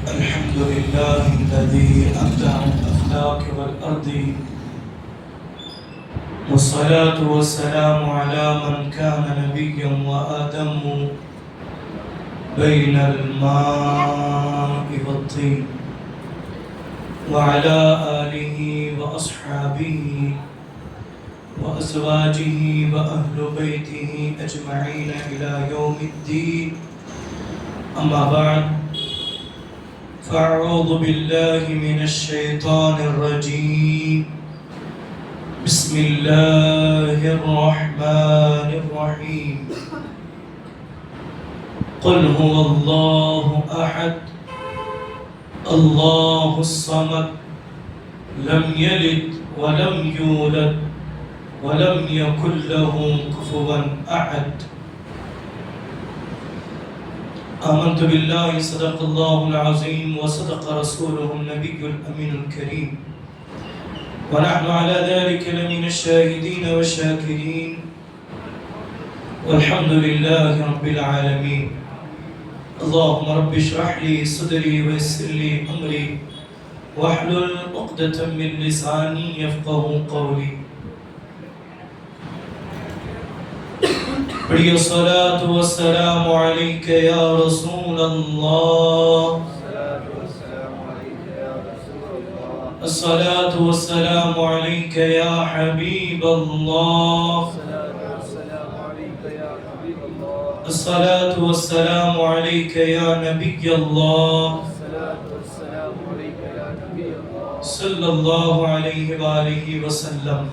الحمد لله الذي أبدع الأفلاك والأرض، والصلاة والسلام على من كان نبيا وآدم بين الماء والطين، وعلى آله وأصحابه وأزواجه وأهل بيته أجمعين إلى يوم الدين. أما بعد، فأعوذ بالله من الشيطان الرجيم. بسم الله الرحمن الرحيم. قل هو الله أحد الله الصمد لم يلد ولم يولد ولم يكن له كفوا أحد. آمنت بالله صدق الله العظيم وصدق رسوله النبي الأمين الكريم، ونحن على ذلك لمن الشاهدين والشاكرين، والحمد لله رب العالمين. اللهم رب اشرح لي صدري ويسر لي أمري واحلل عقدة من لساني يفقهوا قولي. بڑی الصلاة والسلام عليك يا رسول الله، الصلاة والسلام عليك يا حبيب الله، الصلاة والسلام عليك يا نبي الله، صلى الله عليه وآله وسلم.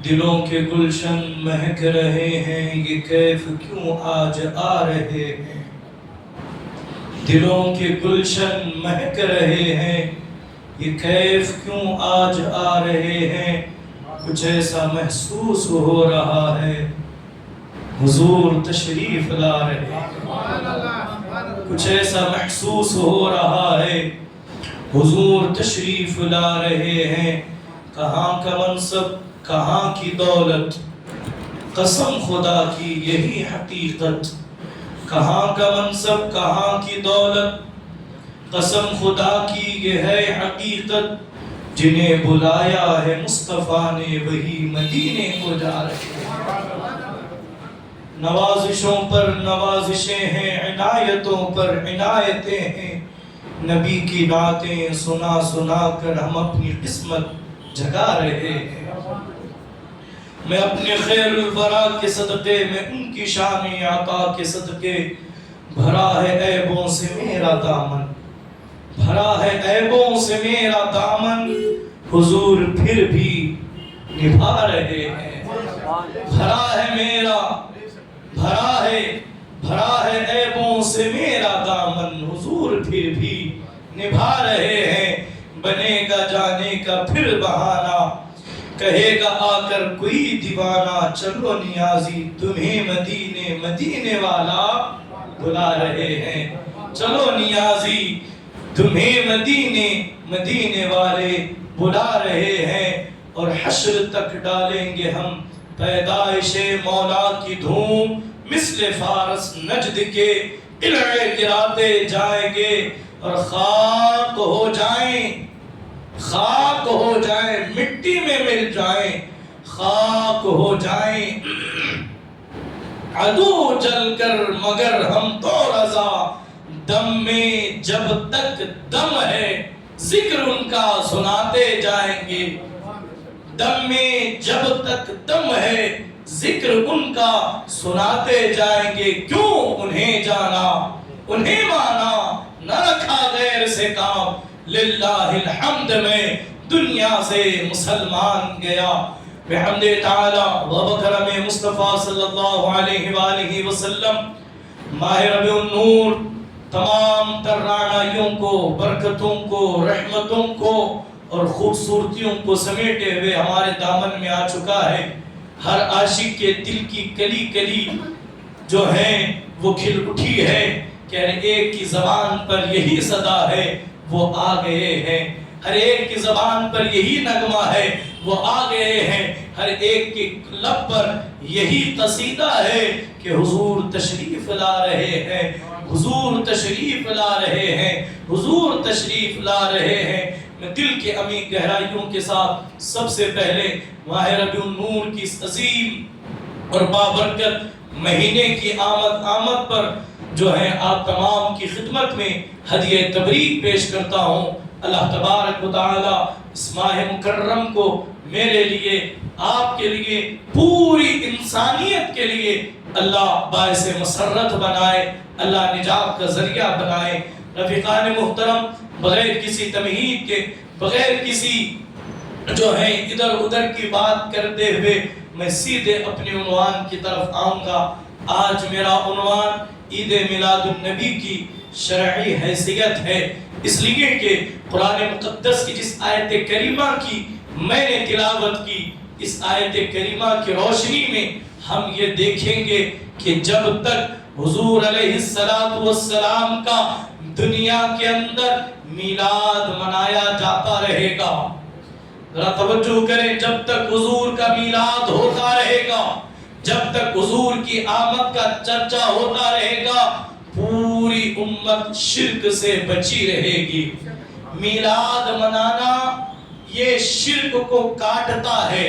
دلوں کے گلشن مہک رہے ہیں، یہ کیف کیوں آج آ رہے ہیں؟ دلوں کے گلشن مہک رہے ہیں، یہ کیف کیوں آج آ رہے ہیں؟ کچھ ایسا محسوس ہو رہا ہے حضور تشریف لا رہے ہیں. کچھ ایسا محسوس ہو رہا ہے حضور تشریف لا رہے ہیں. کہاں کا منصب، کہاں کی دولت، قسم خدا کی یہی حقیقت. کہاں کا منصب، کہاں کی دولت، قسم خدا کی یہ ہے حقیقت. جنہیں بلایا ہے مصطفیٰ نے وہی مدینے کو جا رہے ہیں. نوازشوں پر نوازشیں ہیں، عنایتوں پر عنایتیں ہیں. نبی کی نعتیں سنا سنا کر ہم اپنی قسمت جگا رہے ہیں. میں اپنے خیر الورا کے صدقے میں ان کی شان عطا کے صدقے، بھرا ہے عیبوں سے میرا دامن، بھرا ہے عیبوں سے میرا دامن، حضور پھر بھی نبھا رہے ہیں. بھرا ہے میرا، بھرا ہے عیبوں سے میرا دامن، حضور پھر بھی نبھا رہے ہیں. بنے گا جانے کا پھر بہانہ، کہے گا آ کر کوئی دیوانہ، چلو نیازی تمہیں مدینے مدینے والا بلا رہے ہیں. چلو نیازی تمہیں مدینے مدینے والے بلا رہے ہیں. اور حشر تک ڈالیں گے ہم پیدائش مولا کی دھوم، مثل فارس نجد کے قلعے گراتے جائیں گے. اور خاک ہو جائیں، خاک ہو جائیں، مٹی میں مل جائیں، خاک ہو جائیں عدو جل کر، مگر ہم تو رضا. دم میں جب تک دم ہے ذکر ان کا سناتے جائیں گے. دم میں جب تک دم ہے ذکر ان کا سناتے جائیں گے. کیوں انہیں جانا، انہیں مانا، نہ رکھا غیر سے کام. للہ الحمد میں دنیا سے مسلمان گیا. بحمد تعالی و بکرم مصطفیٰ صلی اللہ علیہ وآلہ وسلم ماہ ربیع النور تمام تر رعنائیوں کو، برکتوں کو، رحمتوں کو اور خوبصورتیوں کو سمیٹے ہوئے ہمارے دامن میں آ چکا ہے. ہر عاشق کے دل کی کلی کلی جو ہے وہ کھل اٹھی ہے کہ ہر ایک کی زبان پر یہی صدا ہے، وہ آ گئے ہیں. ہر ایک کی زبان پر یہی نغمہ ہے، وہ آ گئے ہیں. ہر ایک کے لب پر یہی قصیدہ ہے کہ حضور تشریف لا رہے ہیں، حضور تشریف لا رہے ہیں، حضور تشریف لا رہے ہیں۔ میں دل کے عمیق گہرائیوں کے ساتھ سب سے پہلے ماہ ربیع النور کی اس عظیم اور بابرکت مہینے کی آمد پر جو ہے آپ تمام کی خدمت میں ہدیہ تبریک پیش کرتا ہوں۔ اللہ تبارک و تعالی اس ماہ مکرم کو میرے لیے، آپ کے لیے، پوری انسانیت کے لیے اللہ باعث مسرت بنائے، اللہ نجات کا ذریعہ بنائے۔ رفیقان محترم، بغیر کسی تمہید کے، بغیر کسی جو ہے ادھر ادھر کی بات کرتے ہوئے میں سیدھے اپنے عنوان کی طرف آؤں گا۔ آج میرا عنوان عید میلاد النبی کی شرعی حیثیت ہے، اس لیے کہ قرآن مقدس کی جس آیت کریمہ کی میں نے تلاوت کی، اس آیت کریمہ کی روشنی میں ہم یہ دیکھیں گے کہ جب تک حضور علیہ السلام کا دنیا کے اندر میلاد منایا جاتا رہے گا، ذرا توجہ کریں، جب تک حضور کا میلاد ہوتا رہے گا، جب تک حضور کی آمد کا چرچا ہوتا رہے گا، پوری امت شرک سے بچی رہے گی۔ میلاد منانا یہ شرک کو کاٹتا ہے۔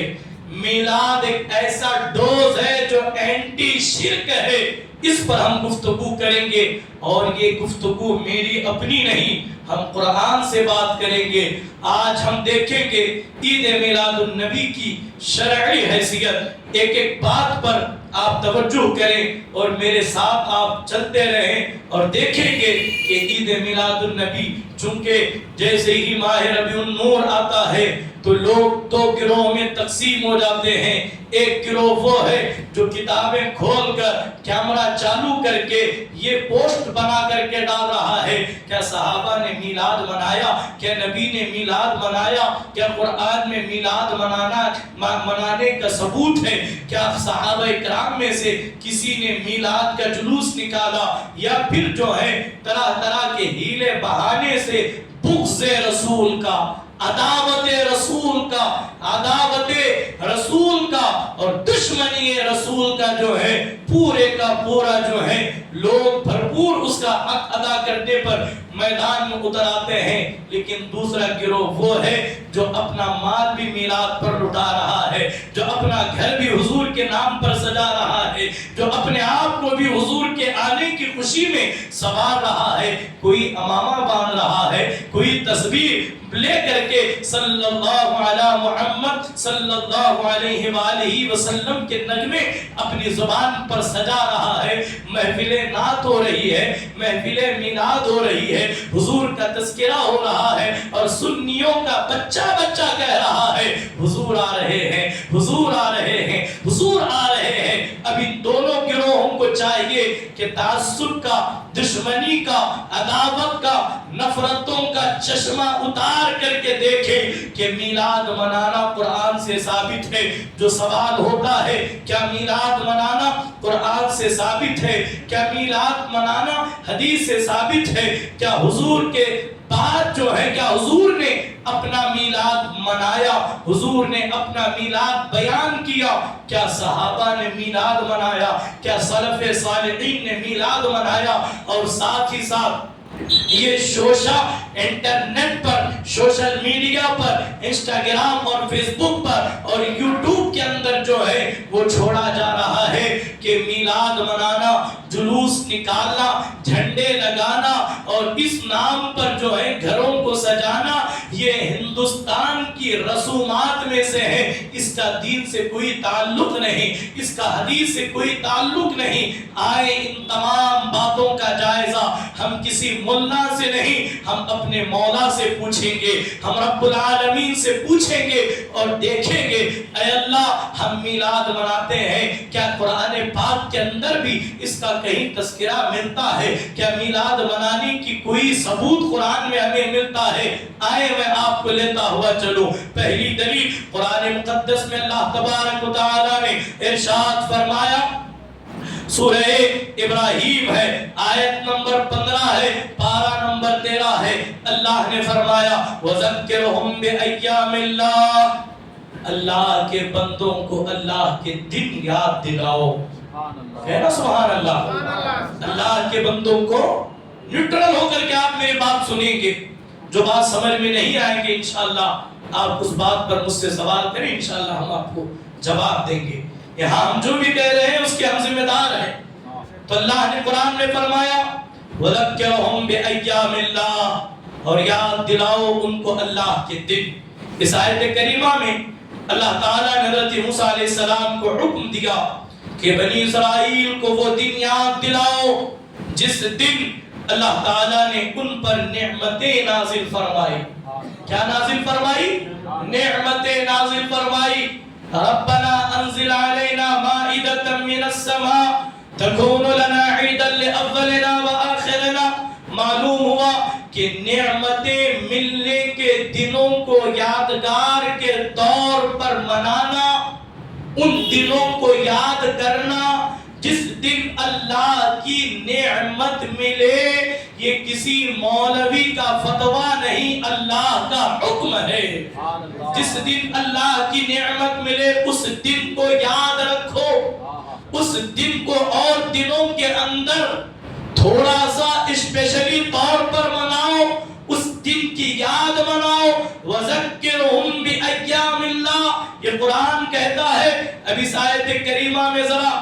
میلاد ایک ایسا ڈوز ہے جو اینٹی شرک ہے، اس پر ہم گفتگو کریں گے، اور یہ گفتگو میری اپنی نہیں، ہم قرآن سے بات کریں گے۔ آج ہم دیکھیں گے عید میلاد النبی کی شرعی حیثیت، ایک ایک بات پر آپ توجہ کریں اور میرے ساتھ آپ چلتے رہیں اور دیکھیں گے کہ عید میلاد النبی چونکہ جیسے ہی ماہ ربیع النور آتا ہے تو لوگ دو گروہ میں تقسیم ہو جاتے ہیں۔ ایک گروہ وہ ہے جو کتابیں کھول کر کیمرہ چالو کر کے یہ پوسٹ بنا کر کے ڈال رہا ہے، کیا صحابہ نے میلاد منایا، کیا نبی نے میلاد منایا، کیا قرآن میں میلاد منانے کا ثبوت ہے، کیا صحابہ اکرام میں سے کسی نے میلاد کا جلوس نکالا، یا پھر جو ہے طرح طرح کے ہیلے بہانے سے بغض رسول کا، عداوت رسول کا، عداوت رسول کا اور دشمنی رسول کا جو ہے پورے کا پورا جو ہے لوگ بھرپور اس کا حق ادا کرنے پر میدان میں اتر آتے ہیں۔ لیکن دوسرا گروہ وہ ہے جو اپنا مال بھی میلاد پر لٹا رہا ہے، جو اپنا گھر بھی حضور کے نام پر سجا رہا ہے، جو اپنے آپ کو بھی حضور کے آنے کی خوشی میں سنوار رہا ہے، کوئی امامہ باندھ رہا ہے، کوئی تسبیح لے کر کے صلی اللہ علی محمد صلی اللہ علیہ وآلہ وسلم کے نغمے اپنی زبان پر سجا رہا ہے، محفل نعت ہو رہی ہے، محفل میلاد ہو رہی ہے، حضور کا تذکرہ ہو رہا ہے، اور سنیوں کا بچہ بچہ کہہ رہا ہے حضور آ رہے ہیں، حضور آ رہے ہیں، حضور آ رہے ہیں۔ اب ان دونوں گروہوں کو چاہیے کہ تعصب کا، دشمنی کا، عداوت کا، نفرتوں کا چشمہ اتار کر کے دیکھیں کہ میلاد منانا قرآن سے ثابت ہے۔ جو سوال ہوتا ہے کیا میلاد منانا قرآن سے ثابت ہے، کیا میلاد منانا حدیث سے ثابت ہے، کیا حضور کے بعد جو ہے کیا حضور نے اپنا میلاد منایا، حضور نے اپنا میلاد بیان کیا، کیا صحابہ نے میلاد منایا، کیا سلف صالحین نے میلاد منایا؟ اور ساتھ ہی ساتھ یہ شوشہ انٹرنیٹ پر، سوشل میڈیا پر، انسٹاگرام اور فیس بک پر اور یوٹیوب کے اندر جو ہے وہ چھوڑا جا رہا ہے کہ میلاد منانا، جلوس نکالنا، جھنڈے لگانا اور اس نام پر جو ہے گھروں کو سجانا یہ ہندوستان کی رسومات میں سے ہے، اس کا دین سے کوئی تعلق نہیں، اس کا حدیث سے کوئی تعلق نہیں۔ آئے ان تمام باتوں کا جائزہ ہم کسی مولا سے نہیں، ہم اپنے مولا سے پوچھیں گے، ہم رب العالمین سے پوچھیں گے اور دیکھیں گے اے اللہ ہم میلاد مناتے ہیں، کیا قرآن پاک کے اندر بھی اس کا کہیں تذکرہ ملتا ہے؟ کیا میلاد منانے کی کوئی ثبوت قرآن میں ہمیں ملتا ہے؟ آئے میں آپ کو لیتا ہوا چلوں۔ پہلی دلیل قرآن مقدس میں اللہ تبارک و تعالی نے ارشاد فرمایا، سورہ ابراہیم ہے، آیت نمبر 15 ہے، پارہ نمبر 13 ہے، اللہ نے فرمایا وَذَكِّرْهُمْ بِأَيَّامِ اللَّهِ اللہ کے بندوں کو اللہ کے دن یاد دلاؤ. کہنا سبحان اللہ. اللہ کے بندوں کو نیوٹرل ہو کر کے آپ میری بات سنیں گے. جو بات سمجھ میں نہیں آئے گی انشاءاللہ آپ اس بات پر مجھ سے سوال کریں, انشاءاللہ ہم آپ کو جواب دیں گے. یہاں ہم جو بھی کہہ رہے ہیں اس کے ہم ذمہ دار ہیں. تو اللہ نے قرآن میں فرمایا وَذَكِّرْهُمْ بِأَيَّامِ اللَّهِ, اور یاد دلاؤ ان کو اللہ کے دن. اس آیت کریمہ میں اللہ تعالیٰ نے حضرت موسیٰ علیہ السلام کو حکم دیا کہ بنی اسرائیل کو وہ دن یاد دلاؤ جس دن اللہ تعالیٰ نے ان پر نعمتیں نازل فرمائی. کیا نازل فرمائی؟ نعمتیں نازل فرمائی. ربنا انزل علینا مائدة من السماء تکون لنا عیدا لأولنا وآخرنا. معلوم ہوا کہ نعمتیں ملنے کے دنوں کو یادگار کے طور پر منانا, ان دنوں کو یاد کرنا جس دن اللہ کی نعمت ملے, یہ کسی مولوی کا فتویٰ نہیں, اللہ کا حکم ہے. جس دن اللہ کی نعمت ملے اس دن کو یاد رکھو, اس دن کو اور دنوں کے اندر تھوڑا سا اسپیشلی طور پر مناؤ, اس دن کی یاد مناؤ. وَذَكِّرْهُمْ بِأَيَّامِ اللَّهِ, یہ قرآن کہتا ہے. اب اس آیت کریمہ میں ذرا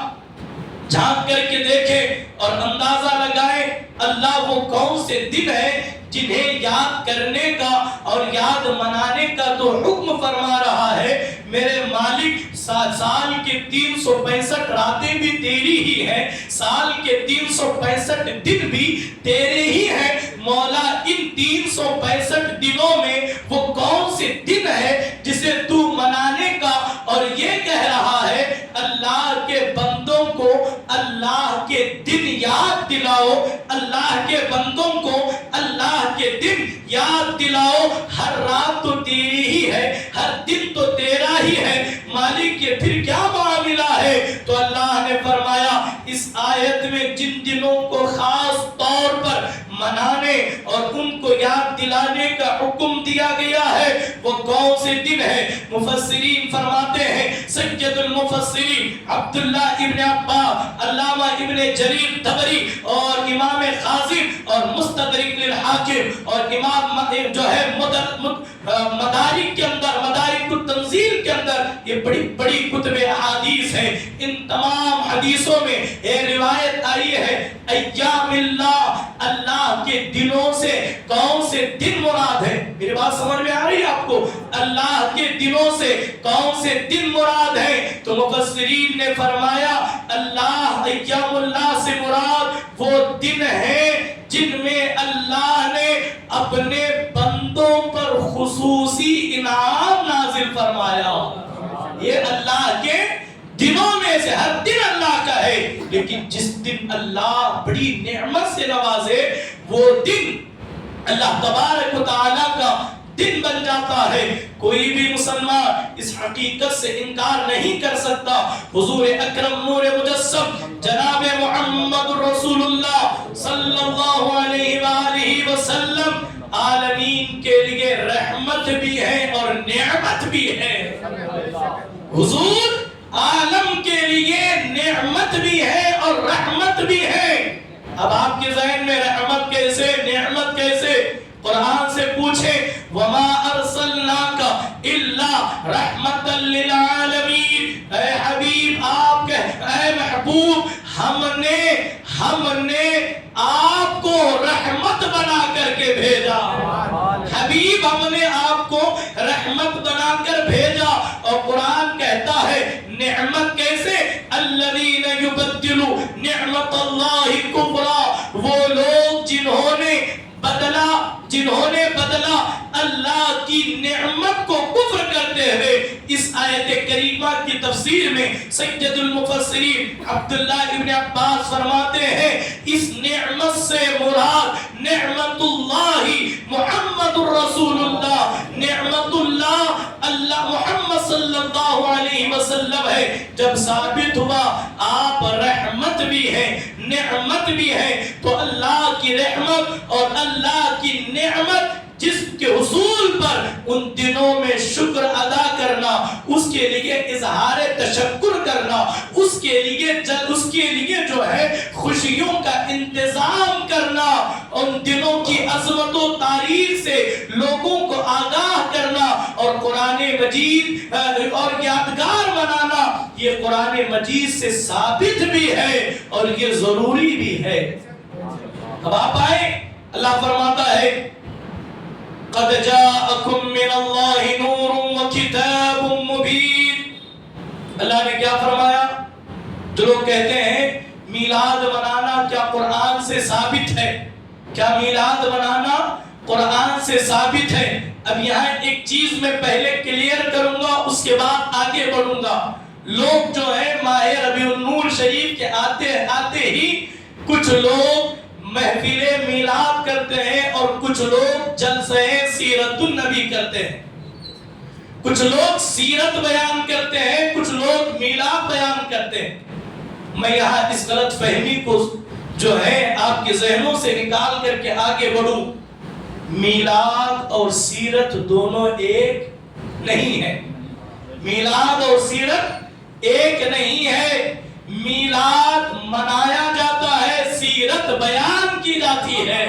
جھانک کر کے دیکھیں اور اندازہ لگائیں اللہ وہ کون سے دن ہیں جنہیں یاد کرنے کا اور یاد منانے کا تو حکم فرما رہا ہے. میرے مالک سال کے 365 راتیں بھی تیری ہی ہیں, سال کے 365 دن بھی تیرے ہی ہیں. مولا ان 365 دنوں میں وہ کون سے دن ہے جسے تو منانے کا اور یہ کہہ رہا ہے اللہ کے بندوں کو اللہ کے دن یاد دلاؤ, اللہ کے بندوں کو اللہ کے دن یاد دلاؤ. ہر رات تو تیری ہی ہے, ہر دن تو تیرا ہی ہے. مالک یہ پھر کیا معاملہ ہے؟ تو اللہ نے فرمایا اس آیت میں جن دنوں کو خاص طور پر منانے اور ان کو یاد دلانے کا حکم دیا گیا ہے وہ کون سے دن ہے. مفسرین فرماتے ہیں, سید المفسرین عبداللہ ابن عباس, علامہ ابن جریر طبری اور امام خازن اور مستدرک للحاکم اور امام جو ہے مدارک کے اندر, مدارک التنزیل کے اندر, یہ بڑی بڑی کتب احادیث ہیں. ان تمام حدیثوں میں ایک روایت آئی ہے ایام اللہ, اللہ کے دنوں سے کون سے دن مراد ہے. میری بات سمجھ میں آ رہی ہے آپ کو؟ اللہ کے دنوں سے کون سے دن مراد ہے؟ تو مفسرین نے فرمایا اللہ ایام اللہ سے مراد وہ دن ہیں جن میں اللہ نے اپنے بندوں پر خصوصی انعام نازل فرمایا. یہ اللہ کے دنوں میں سے ہر دن اللہ کا ہے, لیکن جس دن اللہ بڑی نعمت سے نوازے وہ دن اللہ تبارک و تعالیٰ کا دن بن جاتا ہے. کوئی بھی مسلمان اس حقیقت سے انکار نہیں کر سکتا. حضور اکرم نور مجسم جناب محمد رسول اللہ صلی اللہ علیہ وآلہ وسلم عالمین کے لیے رحمت بھی ہے اور نعمت بھی ہے. حضور عالم کے لیے نعمت بھی ہے اور رحمت بھی ہے. اب آپ کے ذہن میں رحمت کیسے, نعمت کیسے؟ قرآن سے پوچھیں وَمَا أَرْسَلْنَاكَ إِلَّا رَحْمَةً لِلْعَالَمِينَ. اے حبیب آپ کے, اے محبوب ہم نے آپ کو رحمت بنا کر کے بھیجا. حبیب ہم نے آپ کو رحمت بنا کر بھیجا. اور قرآن کہتا ہے نعمت کیسے؟ الذین یبدلوا نعمت اللہ کفرا, وہ لوگ جنہوں نے بدلا اللہ کی نعمت کو کفر کرتے ہوئے. اس آیت کریمہ کی تفسیر میں سید المفسرین عبداللہ ابن عباس فرماتے ہیں اس نعمت سے مراد نعمت اللہ محمد الرسول اللہ, نعمت اللہ اللہ محمد صلی اللہ علیہ وسلم ہے. جب ثابت ہوا آپ رحمت بھی ہیں نعمت بھی ہے, تو اللہ کی رحمت اور اللہ کی نعمت جس کے حصول پر ان دنوں میں شکر ادا کرنا، اس کے لیے اظہار تشکر کرنا، اس کے لیے جو ہے خوشیوں کا انتظام کرنا، ان دنوں کی عظمت و تاریخ سے لوگوں کو آگاہ کرنا اور قرآن مجید اور یادگار بنانا، یہ قرآن مجید سے ثابت بھی ہے اور یہ ضروری بھی ہے۔ اب آپ آئے، اللہ فرماتا ہے قَدْ جَاءَكُم مِّنَ اللَّهِ نُورٌ وَكِتَابٌ مُبِينٌ۔ اللہ نے کیا فرمایا؟ جو لوگ کہتے ہیں میلاد منانا کیا قرآن سے ثابت ہے؟ کیا میلاد منانا قرآن سے ثابت ہے؟ اب یہاں ایک چیز میں پہلے کلیئر کروں گا، اس کے بعد آگے بڑھوں گا۔ لوگ جو ہے ماہ ربیع النور شریف کے آتے ہی کچھ لوگ محفل میلاد کرتے ہیں اور کچھ لوگ جلسہ سیرت النبی کرتے ہیں، کچھ لوگ سیرت بیان کرتے ہیں، کچھ لوگ میلاد بیان کرتے ہیں۔ میں یہاں اس غلط فہمی کو جو ہے آپ کے ذہنوں سے نکال کر کے آگے بڑھوں۔ میلاد اور سیرت دونوں ایک نہیں ہے، میلاد اور سیرت ایک نہیں ہے۔ میلاد منایا جاتا ہے، سیرت بیان کی جاتی ہے۔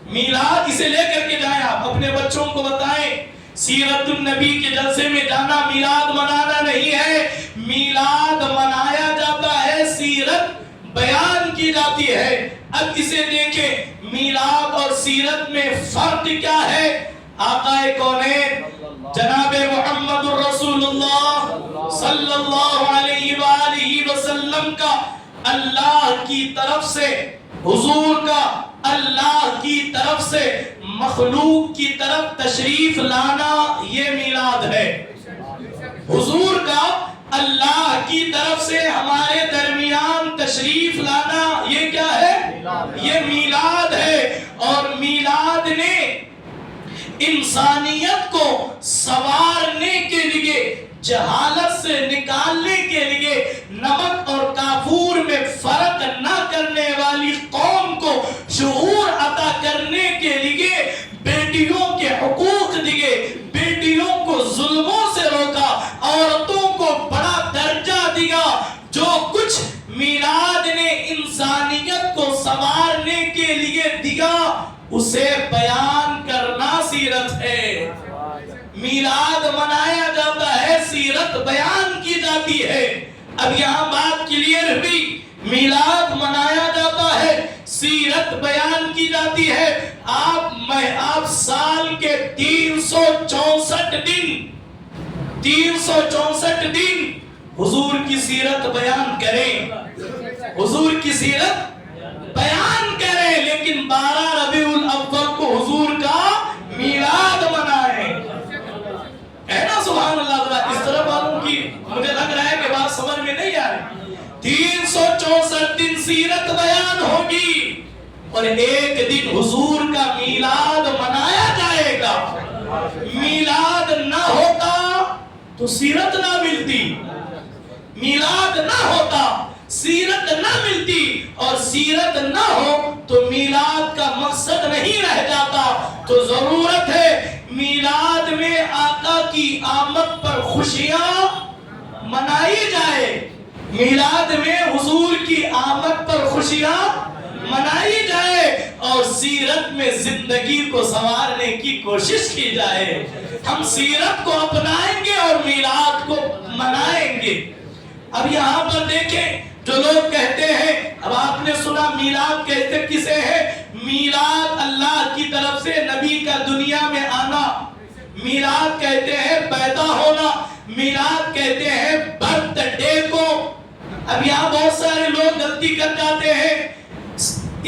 میلاد اسے لے کر کے جائیں، آپ اپنے بچوں کو بتائیں سیرت النبی کے جلسے میں جانا میلاد منانا نہیں ہے، میلاد منایا جاتا ہے، سیرت بیان کی جاتی ہے۔ اب اسے دیکھیں میلاد اور سیرت میں فرق کیا ہے؟ آقا کونین جناب محمد الرسول اللہ صلی اللہ علیہ وآلہ وسلم کا اللہ کی طرف سے، حضور کا اللہ کی طرف سے مخلوق کی طرف تشریف لانا، یہ میلاد ہے۔ حضور کا اللہ کی طرف سے ہمارے درمیان تشریف لانا، یہ کیا ہے؟ یہ میلاد ہے۔ اور میلاد نے انسانیت کو سنوارنے کے لیے، جہالت سے نکالنے کے لیے، نمک اور کافور میں فرق نہ کرنے والی قوم کو شعور عطا کرنے کے لیے بیٹیوں کے حقوق دیے، بیٹیوں کو ظلموں سے روکا، عورتوں کو بڑا درجہ دیا۔ جو کچھ میلاد نے انسانیت کو سنوارنے کے لیے دیا، اسے بیان کرنا سیرت ہے۔ میلاد منایا جاتا ہے، سیرت بیان کی جاتی ہے۔ اب یہاں بات کلیئر ہوئی، میلاد منایا جاتا ہے، سیرت بیان کی جاتی ہے۔ آپ سال کے 364 دن حضور کی سیرت بیان کریں، حضور کی سیرت بیان کریں، لیکن 12 ربیع الاول کو حضور کا میلاد منائیں۔ کہنا سبحان اللہ۔ اس طرح معلوم کی مجھے لگ رہا ہے کہ بات سمجھ میں نہیں آ رہی۔ 364 دن سیرت بیان ہوگی اور ایک دن حضور کا میلاد منایا جائے گا۔ میلاد نہ ہوتا تو سیرت نہ ملتی، میلاد نہ ہوتا سیرت نہ ملتی، اور سیرت نہ ہو تو میلاد کا مقصد نہیں رہ جاتا۔ تو ضرورت ہے میلاد میں آقا کی آمد پر خوشیاں منائی جائے، میلاد میں حضور کی آمد پر خوشیاں منائی جائے، اور سیرت میں زندگی کو سنوارنے کی کوشش کی جائے۔ ہم سیرت کو اپنائیں گے اور میلاد کو منائیں گے۔ اب یہاں پر دیکھیں، جو لوگ کہتے ہیں، اب آپ نے سنا میلاد کہتے کسے ہے؟ میلاد اللہ کی طرف سے نبی کا دنیا میں آنا، میلاد کہتے ہیں پیدا ہونا، میلاد کہتے ہیں برتھ ڈے کو۔ اب یہاں بہت سارے لوگ غلطی کر جاتے ہیں،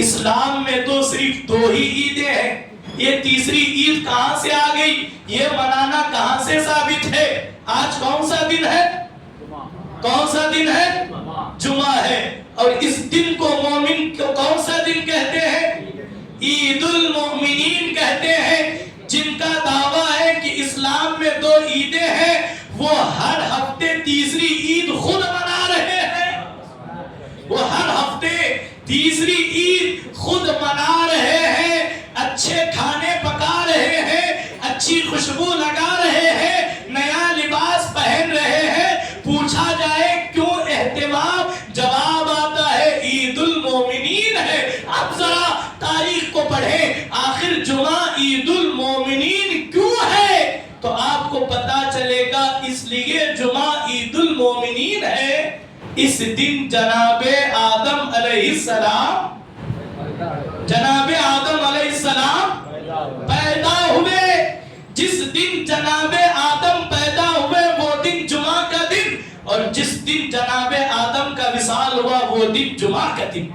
اسلام میں تو صرف 2 ہی عیدیں ہیں، یہ تیسری عید کہاں سے آ گئی؟ یہ منانا کہاں سے ثابت ہے؟ آج کون سا دن ہے؟ کون سا دن ہے؟ جمعہ ہے۔ اور اس دن کو مومن کو کون سا دن کہتے ہیں؟ عید المؤمنین کہتے ہیں۔ جن کا دعویٰ ہے کہ اسلام میں 2 عیدیں ہیں، وہ ہر ہفتے تیسری عید خود منا رہے ہیں، وہ ہر ہفتے تیسری عید خود منا رہے ہیں، اچھے کھانے پکا رہے ہیں، اچھی خوشبو پڑھیں آخر جمعہ عید المومنین کیوں ہے، تو آپ کو پتا چلے گا اس لیے جمعہ عید المومنین ہے، اس دن جناب آدم علیہ السلام پیدا ہوئے، جس دن جناب آدم پیدا ہوئے وہ دن جمعہ کا دن، اور جس دن جناب آدم کا وصال ہوا وہ دن جمعہ کا دن۔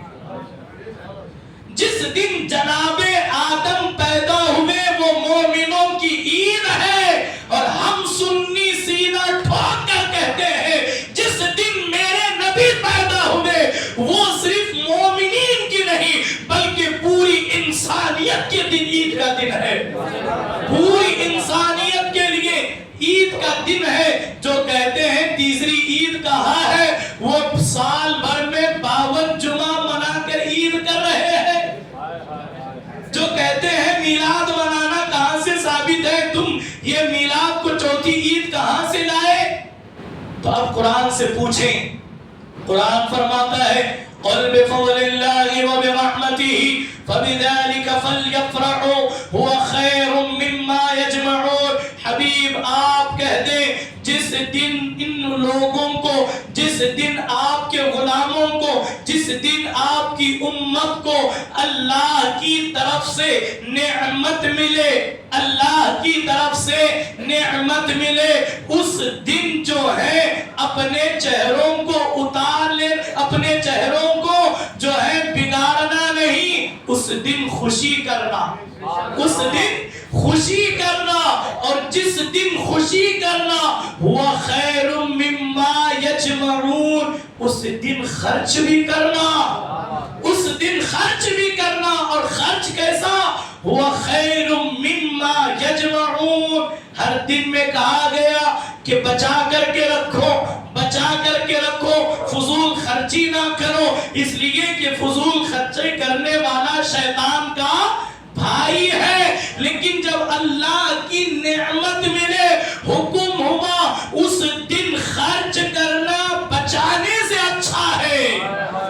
جس دن جناب آدم پیدا ہوئے وہ مومنوں کی عید ہے، اور ہم سنی سینہ ٹھوک کر کہتے ہیں جس دن میرے نبی پیدا ہوئے وہ صرف مومنین کی نہیں بلکہ پوری انسانیت کے دن عید کا دن ہے، پوری انسانیت کے لیے عید کا دن ہے۔ جو کہتے ہیں تیسری عید کہا ہے وہ سال بھر میں 52 جمعہ منا کر عید کر رہے ہیں۔ جو کہتے ہیں میلاد منانا کہاں سے ثابت ہے، تم یہ میلاد کو چوتھی عید کہاں سے لائے؟ تو اب قرآن سے پوچھیں، قرآن فرماتا ہے قُلْ بِفَضْلِ اللَّهِ وَبِرَحْمَتِهِ فَبِذَلِكَ فَلْيَفْرَحُوا هُوَ خَيْرٌ مِّمَّا يَجْمَعُونَ۔ حبیب آپ کہہ دیں جس دن ان لوگوں کو، جس دن آپ کے غلاموں کو، جس دن آپ کی امت کو اللہ کی طرف سے نعمت ملے، اللہ کی طرف سے نعمت ملے، اس دن جو ہے اپنے چہروں کو اتار لے، اپنے چہروں کو جو ہے بگاڑنا نہیں، اس دن خوشی کرنا، اس دن خوشی کرنا، اور جس دن خوشی کرنا ہوا خیر مما یجمعون، اس دن خرچ بھی کرنا، اس دن خرچ بھی کرنا، اور خرچ کیسا ہوا خیر مما یجمعون۔ ہر دن میں کہا گیا کہ بچا کر کے رکھو، بچا کر کے رکھو، فضول خرچی نہ کرو، اس لیے کہ فضول خرچی کرنے والا شیطان کا بھائی ہے۔ لیکن جب اللہ کی نعمت ملے، حکم ہوا اس دن خرچ کرنا بچانے سے اچھا ہے۔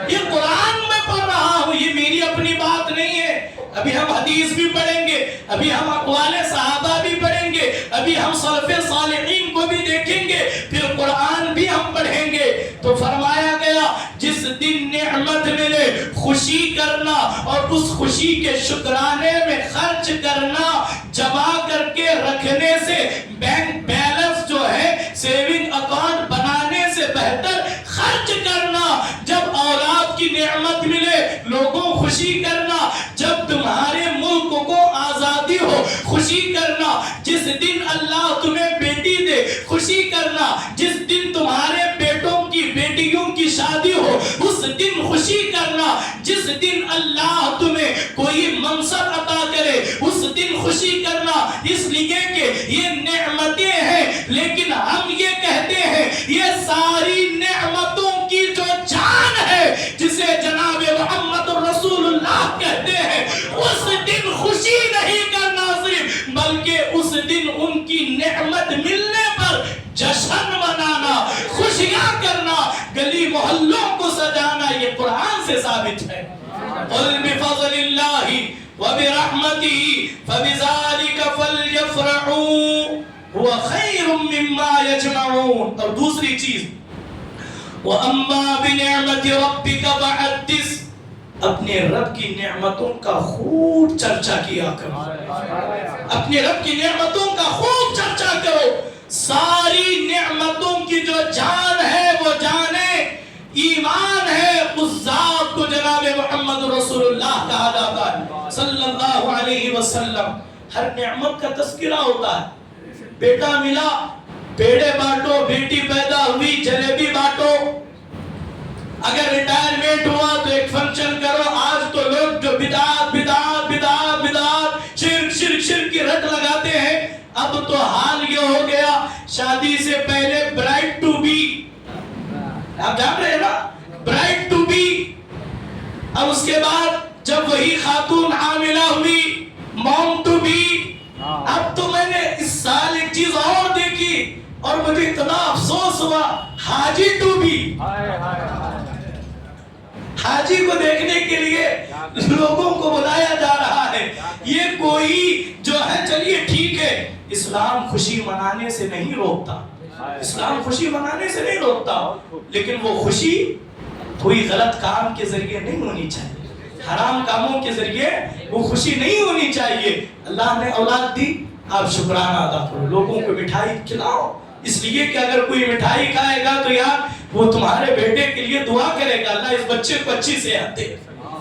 یہ قرآن میں پڑھ رہا ہوں، یہ میری اپنی بات نہیں ہے۔ ابھی ہم حدیث بھی پڑھیں گے، ابھی ہم اقوال صحابہ بھی پڑھیں گے، ابھی ہم سلف صالحین کو بھی دیکھیں گے، پھر قرآن بھی ہم پڑھیں گے۔ تو فرمایا گیا جس دن نعمت ملے خوشی کرنا، اور اس خوشی کے شکرانے میں خرچ کرنا، جمع کر کے رکھنے سے، بینک بیلنس جو ہے سیونگ اکاؤنٹ بنانے سے بہتر خرچ کرنا۔ جب اولاد کی نعمت ملے لوگوں خوشی کرنا، جب تمہارے ملک کو آزادی ہو خوشی کرنا، جس دن اللہ تمہیں بیٹی دے خوشی کرنا، جس دن تمہارے بیٹوں کی بیٹیوں کی شادی ہو اس دن خوشی کرنا، جس دن اللہ تمہیں کوئی منصب عطا کرے اس دن خوشی کرنا، اس لیے کہ یہ نعمتیں ہیں۔ لیکن ہم یہ کہتے ہیں یہ ساری نعمتوں کی جو جان ہے جسے جناب محمد رسول اللہ کہتے ہیں، اس دن خوشی نہیں کرنا صرف، بلکہ اس دن ان کی نعمت ملنے پر جشن منانا، خوشیاں کرنا، گلی محلوں کو سجانا۔ یہ قرآن سے ثابت ہے۔ قُلْ بِفَضْلِ اللَّهِ وَبِرَحْمَتِهِ فَبِذَلِكَ فَلْيَفْرَحُوا هُوَ خَيْرٌ مِّمَّا يَجْمَعُونَ۔ اور دوسری چیز وَأَمَّا بِنِعْمَةِ رَبِّكَ فَحَدِّثْ، اپنے رب کی نعمتوں کا خوب چرچا کیا کرو، اپنے رب کی نعمتوں کا خوب چرچا کرو۔ ساری نعمتوں کی جو جان ہے وہ جان ایمان ہے، اس ذات کو جناب محمد رسول اللہ کہا جاتا ہے صلی اللہ علیہ وسلم۔ ہر نعمت کا تذکرہ ہوتا ہے، بیٹا ملا پیڑے بانٹو، بیٹی پیدا ہوئی جلیبی بانٹو، اگر ریٹائرمنٹ ہوا تو ایک فنکشن کرو۔ آج تو لوگ جو بدعات بدعات بدعات بدعات شرک شرک شرک کی رٹ لگاتے ہیں، اب تو حال یہ ہو گیا شادی سے پہلے برائڈ ٹو بی، آپ جان رہے ہیں نا، برائڈ ٹو بی، اب اس کے بعد جب وہی خاتون حاملہ ہوئی موم ٹو بی۔ اب تو میں نے اس سال ایک چیز اور دیکھی اور مجھے اتنا افسوس ہوا، حاجی ٹو بی۔ حاجی کو دیکھنے کے لیے لوگوں کو بلایا جا رہا ہے، کوئی جو ہے چلیے ٹھیک ہے، اسلام خوشی منانے سے نہیں روکتا، اسلام خوشی منانے سے نہیں روکتا، لیکن وہ خوشی کوئی غلط کام کے ذریعے نہیں ہونی چاہیے، حرام کاموں کے ذریعے وہ خوشی نہیں ہونی چاہیے۔ اللہ نے اولاد دی، آپ شکرانہ ادا کرو، لوگوں کو مٹھائی کھلاؤ، اس لیے کہ اگر کوئی مٹھائی کھائے گا تو یار وہ تمہارے بیٹے کے لیے دعا کرے گا، اللہ اس بچے کو اچھی صحت دے،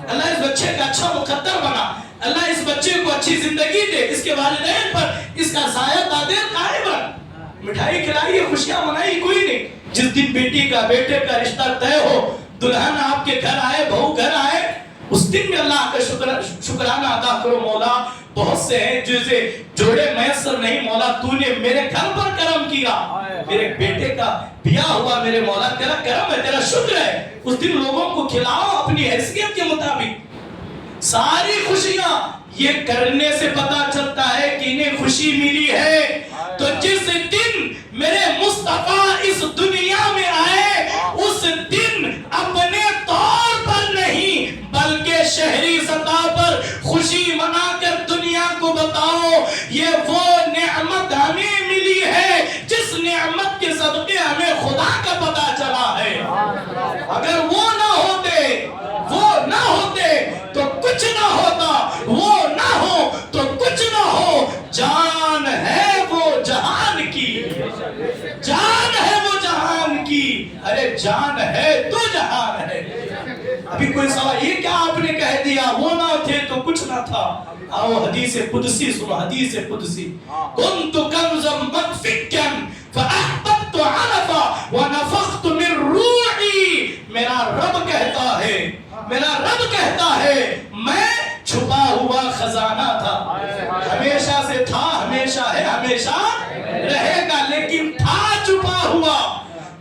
اللہ اس بچے کا اچھا مقدر بنا، اللہ اس بچے کو اچھی زندگی دے، اس کے والدین پر اس کا سایہ قادر قائم رکھ۔ مٹھائی کھلائی، خوشیاں منائی کوئی نہیں۔ جس دن بیٹی کا بیٹے کا رشتہ طے ہو، دلہن آپ کے گھر آئے، بہو گھر آئے، اس دن بھی اللہ کا شکرانہ ادا کرو، مولا بہت سے ہیں جسے جوڑے میسر نہیں، مولا تو نے میرے گھر پر کرم کیا، میرے بیٹے کا بیاہ ہوا، میرے مولا تیرا کرم ہے، تیرا شکر ہے۔ اس دن لوگوں کو کھلاؤ اپنی حیثیت کے مطابق۔ ساری خوشیاں یہ کرنے سے پتا چلتا ہے کہ انہیں خوشی ملی ہے۔ تو جس دن میرے مصطفیٰ اس دنیا میں آئے، اس دن اپنے طور پر نہیں بلکہ شہری سطح پر خوشی منا کر دنیا کو بتاؤ یہ وہ نعمت ہمیں ملی ہے جس نعمت کے صدقے ہمیں خدا کا پتہ چلا ہے۔ اگر وہ نہ ہوتے تو کچھ نہ ہوتا، وہ نہ ہو تو کچھ نہ ہو۔ جان ہے وہ جہان کی، جان ہے وہ جہان کی، ارے جان ہے تو جہان ہے۔ ابھی کوئی سوال یہ کیا آپ نے کہہ دیا وہ نہ تھے تو کچھ نہ تھا؟ آؤ حدیث قدسی سنو، حدیث قدسی۔ كنت كنزا مدفكا فأحببت عنفا ونفخت من روحي۔ میرا رب کہتا ہے میں چھپا ہوا خزانہ تھا، ہمیشہ سے تھا، ہمیشہ ہے، ہمیشہ رہے گا، لیکن تھا چھپا ہوا،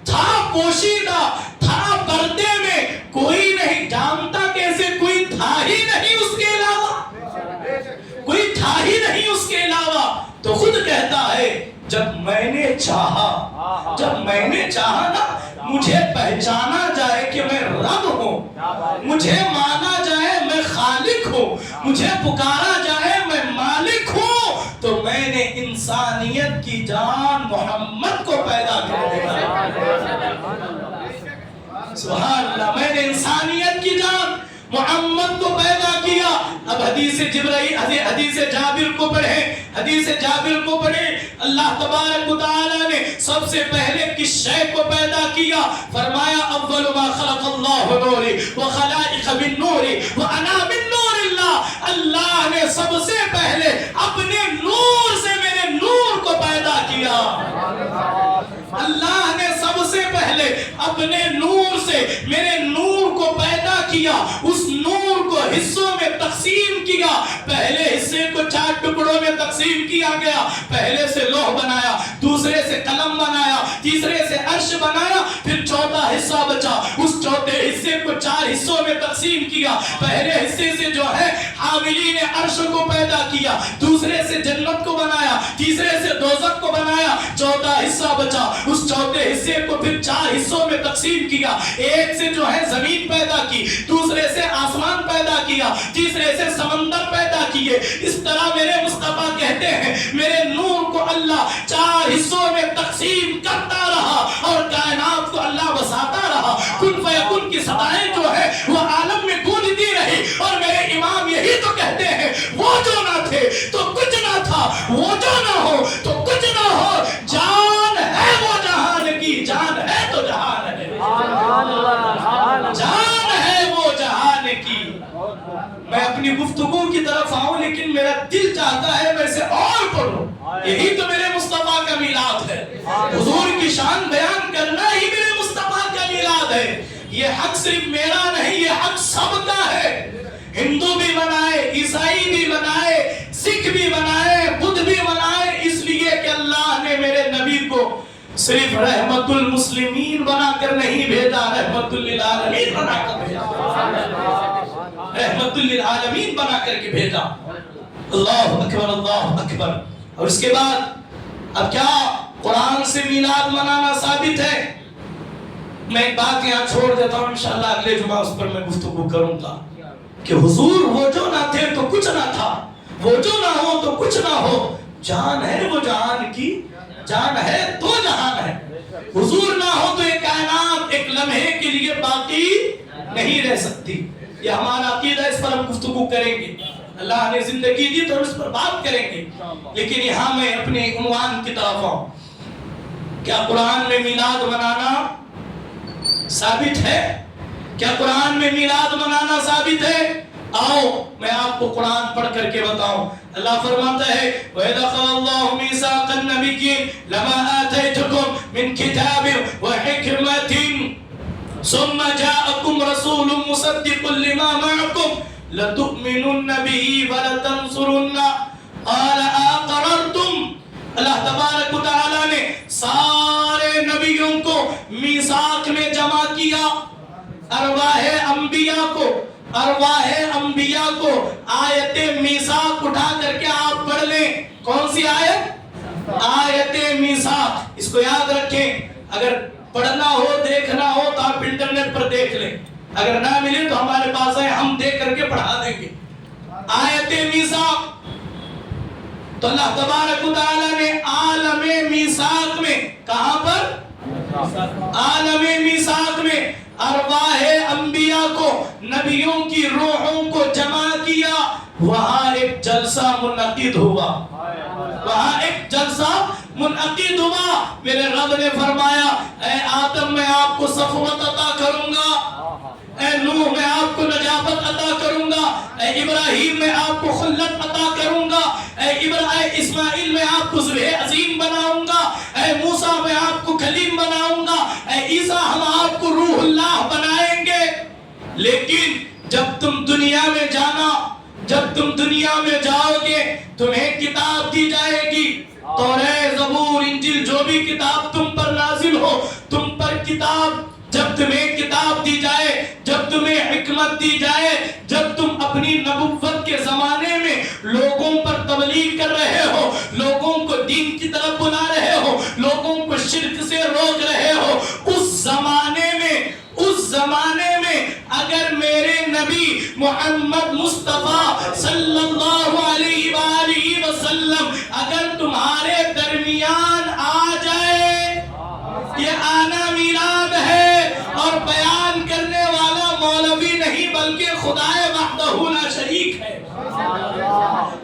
تھا پوشیدہ، تھا پردے میں، کوئی نہیں جانتا کیسے، کوئی تھا ہی نہیں اس کے علاوہ، کوئی تھا ہی نہیں اس کے علاوہ۔ تو خود کہتا ہے جب میں نے چاہا نا مجھے پہچانا جائے کہ میں رب ہوں، مجھے مانا جائے میں خالق ہوں، مجھے پکارا جائے میں مالک ہوں، تو میں نے انسانیت کی جان محمد کو پیدا کر دیا۔ سبحان اللہ، میں نے انسانیت کی جان محمد کو پیدا کیا۔ اب حدیث جابر کو پڑھیں، حدیث جابر کو پڑھیں۔ اللہ تبارک و تعالی نے سب سے پہلے کس شے کو پیدا کیا؟ فرمایا اول ما خلق اللہ نوری وخلائق بالنور وانا من نور اللہ۔ اللہ نے سب سے پہلے اپنے نور سے میرے نور کو پیدا کیا۔ اللہ نے سب سے پہلے اپنے نور سے میرے نور کو پیدا کیا، اس نور کو حصوں میں تقسیم کیا۔ پہلے حصے کو 4 ٹکڑوں میں تقسیم کیا گیا، پہلے سے لوح بنایا، دوسرے سے قلم بنایا، تیسرے سے عرش بنایا، پھر چوتھا حصہ بچا، اس چوتھے حصے کو 4 حصوں میں تقسیم کیا۔ پہلے حصے سے جو ہے حاملین عرش کو پیدا کیا، دوسرے سے جنت کو بنایا، تیسرے سے دوزخ کو بنایا، چوتھا حصہ بچا، اس چوتھے حصے کو پھر 4 حصوں میں تقسیم کیا۔ ایک سے جو ہے زمین پیدا کی، دوسرے سے آسمان پیدا کیا، تیسرے سے سمندر پیدا کیے۔ اس طرح میرے مصطفیٰ کہتے ہیں میرے نور کو اللہ 4 حصوں میں تقسیم کرتا رہا اور کائنات کو اللہ بساتا رہا۔ کن فیکن کی صدائیں جو ہے وہ عالم میں گونجتی رہی، اور میرے امام یہی تو کہتے ہیں وہ جو نہ تھے تو کچھ نہ تھا، وہ جو نہ ہو تو کچھ نہ ہو۔ جان ہے وہ جہان کی، جان ہے تو جہان ہے، جان ہے وہ جہان کی۔ میں اپنی گفتگو کی طرف آؤں لیکن میرا دل چاہتا ہے میں اسے اور پڑھوں، یہی تو میرے مصطفیٰ کا میلاد ہے۔ حضور کی شان بیان کرنا ہی میرے مصطفیٰ کا میلاد ہے۔ یہ حق صرف میرا نہیں، یہ حق سب کا ہے۔ ہندو بھی بنائے، عیسائی بھی بنائے، سکھ بھی بنائے، بدھ بھی بنائے، اس لیے کہ اللہ نے میرے نبی کو صرف رحمت المسلمین بنا کر نہیں بھیجا، رحمت للعالمین بنا کر بھیجا، رحمت للعالمین بنا کر کے بھیجا۔ اللہ اکبر، اللہ اکبر۔ اور اس کے بعد اب کیا قرآن سے میلاد منانا ثابت ہے؟ میں ایک بات یہاں چھوڑ دیتا ہوں، انشاءاللہ اگلے جمعہ اس پر میں گفتگو کروں گا کہ حضور وہ جو نہ تھے تو کچھ نہ تھا، وہ جو نہ ہو تو کچھ نہ ہو، جان ہے وہ جہان کی، جان ہے تو جہان ہے۔ حضور نہ ہو تو یہ کائنات ایک لمحے کے لیے باقی نہیں رہ سکتی۔ یہ ہمارا عقیدہ، اس پر ہم گفتگو کریں گے، اللہ نے زندگی دی تو اس پر بات کریں گے۔ لیکن یہاں میں اپنے عنوان کی طرف آؤں۔ کیا قرآن میں میلاد منانا ثابت ہے؟ کیا قرآن میں میلاد منانا ثابت ہے؟ آؤ میں آپ کو قرآن پڑھ کر کے بتاؤں۔ اللہ فرماتا ہے وَإِذْ أَخَذَ اللَّهُ مِيثَاقَ النَّبِيِّينَ لَمَا آتَيْتُكُم مِّن كِتَابٍ وَحِكْمَةٍ ثُمَّ جَاءَكُمْ رَسُولٌ مُصَدِّقٌ لِّمَا مَعَكُمْ لَتُؤْمِنُنَّ بِهِ وَلَتَنصُرُنَّهُ قَالَ أَقَرَرْتُمْ۔ اللہ تبارک و تعالیٰ نے سارے نبیوں کو میثاق میں جمع کیا، ارواح انبیاء کو آیت میثاق اٹھا کر کے آپ پڑھ لیں۔ کون سی آیت؟ آیت میثاق۔ اس کو یاد رکھیں، اگر پڑھنا ہو دیکھنا ہو تو آپ انٹرنیٹ پر دیکھ لیں، اگر نہ ملے تو ہمارے پاس ہے، ہم دیکھ کر کے پڑھا دیں گے۔ آیت میثاق تو اللہ تبارک و تعالیٰ نے عالم میثاق میں، کہاں پر؟ عالم میثاق میں ارواح انبیاء کو، نبیوں کی روحوں کو جمع کیا۔ وہاں ایک جلسہ منعقد ہوا، میرے رب نے فرمایا اے آدم میں آپ کو صفوت عطا کروں گا، اے نوح میں آپ کو نجابت عطا کروں گا، اے ابراہیم میں آپ کو خلت عطا کروں گا، اے اسماعیل میں آپ کو ذبح عظیم بناؤں گا، اے موسیٰ میں آپ کو کلیم بناؤں گا، اے عیسیٰ ہم آپ کو روح اللہ بنائیں گے۔ لیکن جب تم دنیا میں جاؤ گے تمہیں کتاب دی جائے گی، تورات زبور انجیل جو بھی کتاب تم پر نازل ہو، تم پر کتاب، جب تمہیں کتاب دی جائے، جب تمہیں حکمت دی جائے، جب تم اپنی نبوت کے زمانے میں لوگوں پر تبلیغ کر رہے ہو، لوگوں کو دین کی طرف بلا رہے ہو، لوگوں کو شرک سے روک رہے ہو، اس زمانے میں اگر میرے نبی محمد مصطفیٰ صلی اللہ علیہ وآلہ وسلم اگر تمہارے درمیان آ جائے، یہ آنا میلاد ہے، اور بیان کرنے والا مولوی نہیں بلکہ خدائے وحدہ لا شریک ہے۔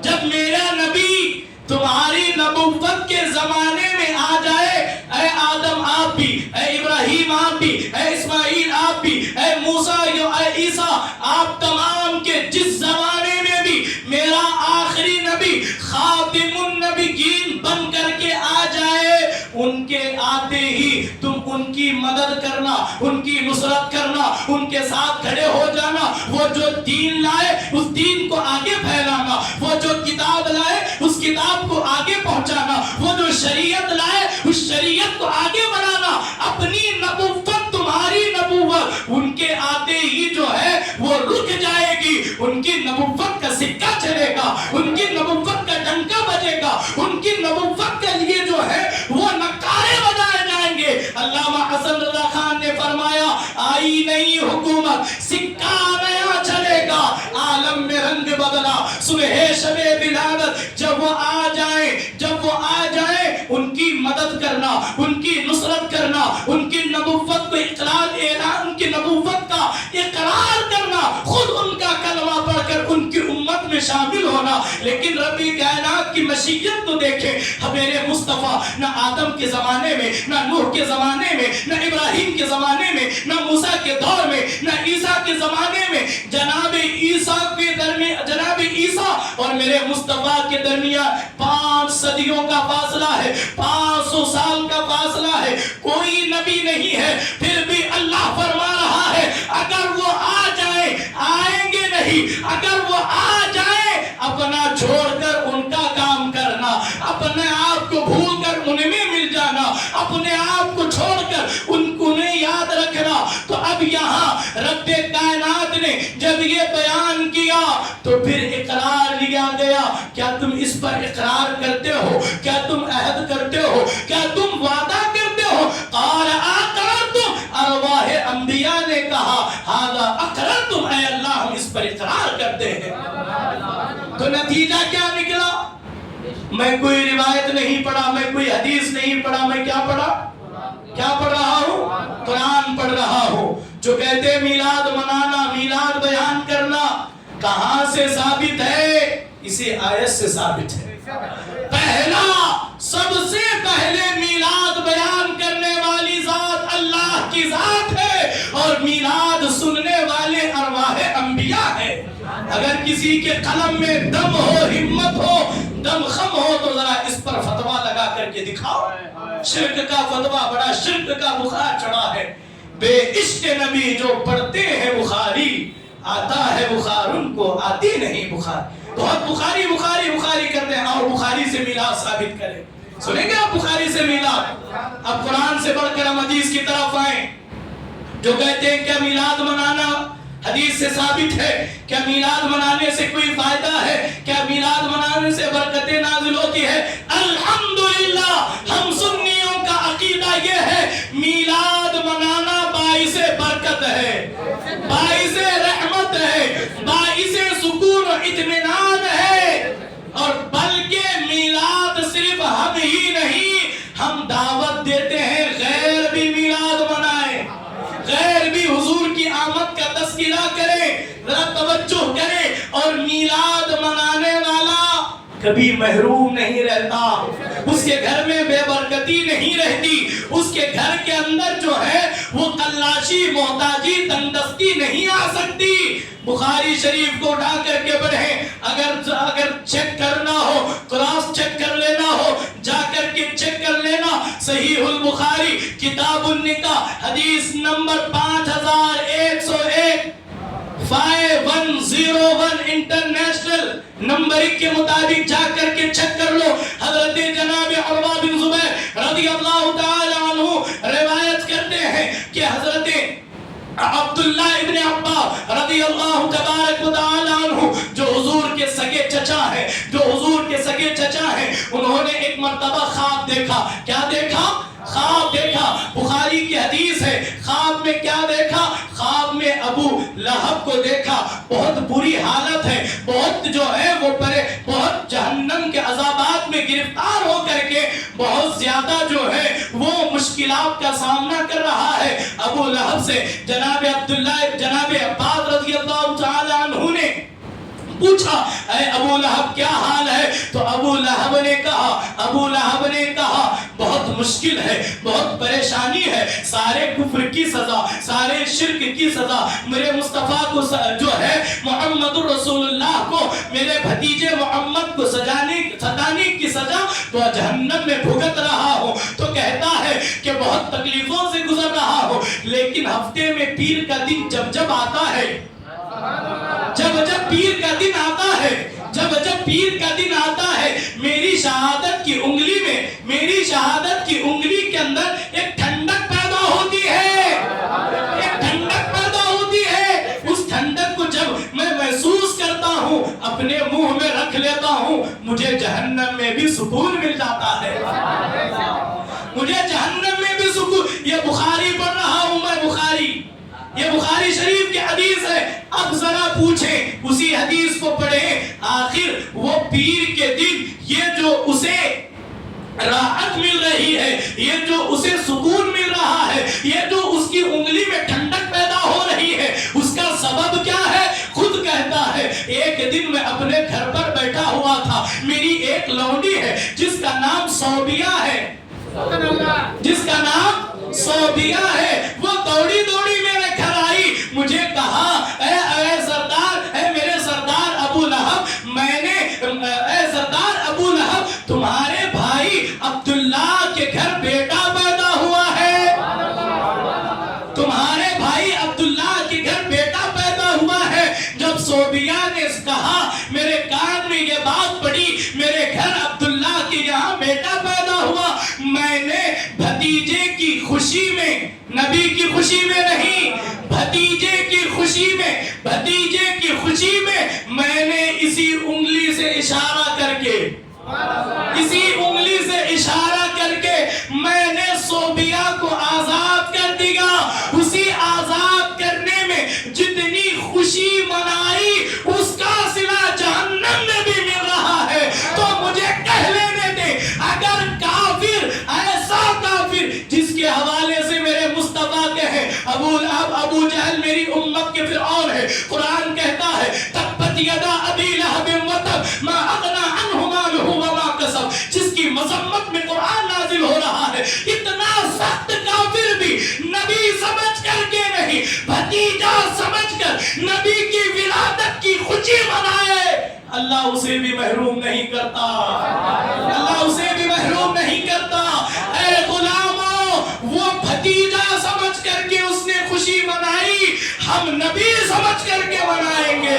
جب میرا نبی تمہاری نبوت کے زمانے میں آ جائے، اے آدم آپ بھی، اے ابراہیم آپ بھی، اے اسماعیل آپ بھی، اے موسیٰ اے عیسیٰ آپ تمام کے جس زمانے میں بھی میرا آخری نبی خاتم النبیین بن کر کے آ جائے، ان کے آتے ہی تم ان کی مدد کرنا، ان کی نصرت کرنا، ان کے ساتھ کھڑے ہو جانا، وہ جو دین لائے اس دین کو آگے پھیلانا، وہ جو کتاب لائے اس کتاب کو آگے پہنچانا، وہ جو شریعت لائے اس شریعت کو آگے بڑھانا۔ اپنی نبوت، تمہاری نبوت ان کے آتے ہی جو ہے وہ رک جائے گی، ان کی نبوت کا سکہ چلے گا، ان کی نبوت کا ڈنکا بجے گا، ان کی نبوت کے لیے جو ہے وہ نعرے بجائے جائیں گے۔ علامہ حسن رضا خان نے فرمایا آئی نئی حکومت، سکہ نیا چلے گا، عالم میں رنگ بدلا، صبح شب ولادت جب وہ آ جائیں ان کی مدد کرنا، ان کی نصرت کرنا، ان کی نبوت کو اعلان کی نبوت کا اقرار کرنا، خود ان کا کلمہ پڑھ کر ان کی امت میں شامل ہونا۔ لیکن ربی کائنات کی مشیت تو دیکھیں، میرے مصطفیٰ نہ آدم کے زمانے میں، نہ نوح کے زمانے میں، نہ ابراہیم کے زمانے میں، نہ موسیٰ کے دور میں، نہ عیسیٰ کے زمانے میں، جناب عیسیٰ اور میرے مصطفیٰ کے درمیان 5 صدیوں کا فاصلہ ہے، 500 سال کا فاصلہ ہے، کوئی نبی نہیں ہے، پھر بھی اللہ فرما رہا ہے اگر وہ آ جائیں، آئیں گے نہیں، اگر وہ آ جائیں اپنا چھوڑ کر ان کا کام کرنا، اپنے آپ کو بھول کر ان میں مل جانا، اپنے آپ کو چھوڑ کر انہیں یاد رکھنا۔ تو اب یہاں رب کائنات نے جب یہ بیان کیا تو پھر اقرار لیا گیا۔ کیا تم اس پر اقرار کرتے ہو؟ کیا تم عہد کرتے ہو؟ کیا تم وعدہ کرتے ہو؟ قال اقررتم، ارواح انبیاء نے کہا ہذا اقررتم، اے اللہ ہم اس پر اقرار کرتے ہیں۔ تو نتیجہ کیا نکلا؟ میں کوئی روایت نہیں پڑھا، میں کوئی حدیث نہیں پڑھا، میں کیا پڑھا؟ کیا پڑھ رہا ہوں؟ قرآن پڑھ رہا ہوں۔ جو کہتے ہیں میلاد منانا، میلاد بیان کرنا، کہاں سے ثابت ہے؟ اسی آیت سے ثابت ہے۔ پہلا، سب سے پہلے میلاد بیان کرنے والی ذات اللہ کی ذات ہے، اور میلاد سننے والے ارواح انبیاء ہے۔ اگر کسی کے قلم میں دم ہو، ہمت ہو، دم خم ہو، تو ذرا اس پر فتویٰ لگا کر کے دکھاؤ۔ شرک کا فتویٰ، بڑا شرک کا بخار چڑھا ہے۔ بے عشق نبی جو پڑھتے ہیں بخاری، آتا ہے بخار ان کو، آتی نہیں بخار۔ بہت بخاری بخاری بخاری کرتے ہیں، اور بخاری سے میلاد ثابت کریں۔ سنیں گے آپ بخاری سے میلاد؟ اب قرآن سے بڑھ کر ہم حدیث کی طرف آئیں۔ جو کہتے ہیں کیا میلاد منانا حدیث سے ثابت ہے؟ کیا میلاد منانے سے کوئی فائدہ ہے؟ کیا میلاد منانے سے برکتیں نازل ہوتی ہے؟ الحمدللہ، ہم سنیوں کا عقیدہ یہ ہے میلاد منانا باعث برکت ہے، باعث رحمت ہے، باعث سکون و اطمینان ہے۔ اور بلکہ میلاد صرف ہم ہی نہیں، ہم دعوت دیتے ہیں غیر بھی میلاد منائیں، غیر بھی حضور کی آمد کا تذکرہ کریں، ذرا توجہ کریں۔ اور میلاد منانے والا کبھی محروم نہیں رہتا، اس کے گھر میں بے برکتی نہیں رہتی، اس کے گھر کے اندر جو ہے وہ قلاشی، محتاجی، تنگدستی نہیں آ سکتی۔ بخاری شریف کو اٹھا کر کے پڑھیں، اگر چیک کرنا ہو، کراس چیک کر لینا ہو، جا کر کے چیک کر لینا۔ صحیح البخاری کتاب النکاح حدیث نمبر 5101 5101 انٹرنیشنل نمبر کے مطابق جا کر کے چیک کر لو۔ حضرت جناب عروہ بن زبیر رضی اللہ تعالی عنہ روایت کرتے ہیں کہ حضرت عبداللہ ابن عباس رضی اللہ تبارک و تعالی عنہ جو حضور کے سگے چچا ہیں، جو حضور کے سگے چچا ہیں، انہوں نے ایک مرتبہ خواب دیکھا۔ کیا دیکھا؟ خواب دیکھا۔ بخاری کی حدیث ہے، خواب میں کیا دیکھا؟ خواب میں ابو لہب کو دیکھا۔ بہت بری حالت ہے، بہت جو ہے وہ بہت جہنم کے عذابات میں گرفتار ہو کر کے بہت زیادہ جو ہے وہ مشکلات کا سامنا کر رہا ہے۔ ابو لہب سے جناب عباس رضی اللہ تعالی عنہ نے پوچھا، اے ابو لہب کیا حال ہے؟ تو ابو لہب نے کہا بہت مشکل ہے، بہت پریشانی ہے، سارے کفر کی سزا، سارے شرک کی سزا، میرے مصطفیٰ کو جو ہے محمد الرسول اللہ کو، میرے بھتیجے محمد کو ستانے کی سزا تو جہنم میں بھگت رہا ہوں۔ تو کہتا ہے کہ بہت تکلیفوں سے گزر رہا ہوں، لیکن ہفتے میں پیر کا دن جب آتا ہے، جب پیر کا دن آتا ہے، جب پیر کا دن آتا ہے، میری شہادت کی انگلی کے اندر ایک ٹھنڈک پیدا ہوتی ہے، ایک ٹھنڈک پیدا ہوتی ہے۔ اس ٹھنڈک کو جب میں محسوس کرتا ہوں، اپنے منہ میں رکھ لیتا ہوں، مجھے جہنم میں بھی سکون مل جاتا ہے، مجھے جہنم میں بھی سکون۔ یہ بخاری پڑھ رہا ہوں میں، یہ بخاری شریف کی حدیث ہے۔ اب ذرا پوچھیں، اسی حدیث کو پڑھیں، آخر وہ پیر کے دن یہ جو اسے راحت مل رہی ہے، یہ جو اسے سکون مل رہا ہے، یہ جو اس کی انگلی میں ٹھنڈک پیدا ہو رہی ہے، اس کا سبب کیا ہے؟ خود کہتا ہے ایک دن میں اپنے گھر پر بیٹھا ہوا تھا، میری ایک لونڈی ہے جس کا نام صوبیہ ہے، جس کا نام صوبیہ ہے، وہ دوڑی میرے گھر آئی، مجھے کہا اے سردار، اے میرے سردار ابو لہب، اے سردار ابو لہب، تمہارے بھائی عبداللہ کے گھر بیٹا پیدا ہوا ہے، تمہارے بھائی عبداللہ کے گھر بیٹا پیدا ہوا ہے۔ جب صوبیہ نے کہا، میرے کان میں یہ بات پڑی، میرے گھر عبداللہ کے یہاں بیٹا پیدا ہوا، میں نے بھتیجے کی خوشی میں، نبی کی خوشی میں نہیں، بھتیجے کی خوشی میں میں نے اسی انگلی سے اشارہ کر کے میں نے صوبیہ کو آزاد کر دیا۔ اسی آزاد کرنے میں جتنی خوشی منائی، اس کا صلہ جہنم میں بھی خوشی منائے اللہ اسے بھی محروم نہیں کرتا، اللہ اسے بھی محروم نہیں کرتا۔ اے غلاموں، وہ بھتیجا سمجھ کر کے اس نے خوشی منائی، ہم نبی سمجھ کر کے منائیں گے،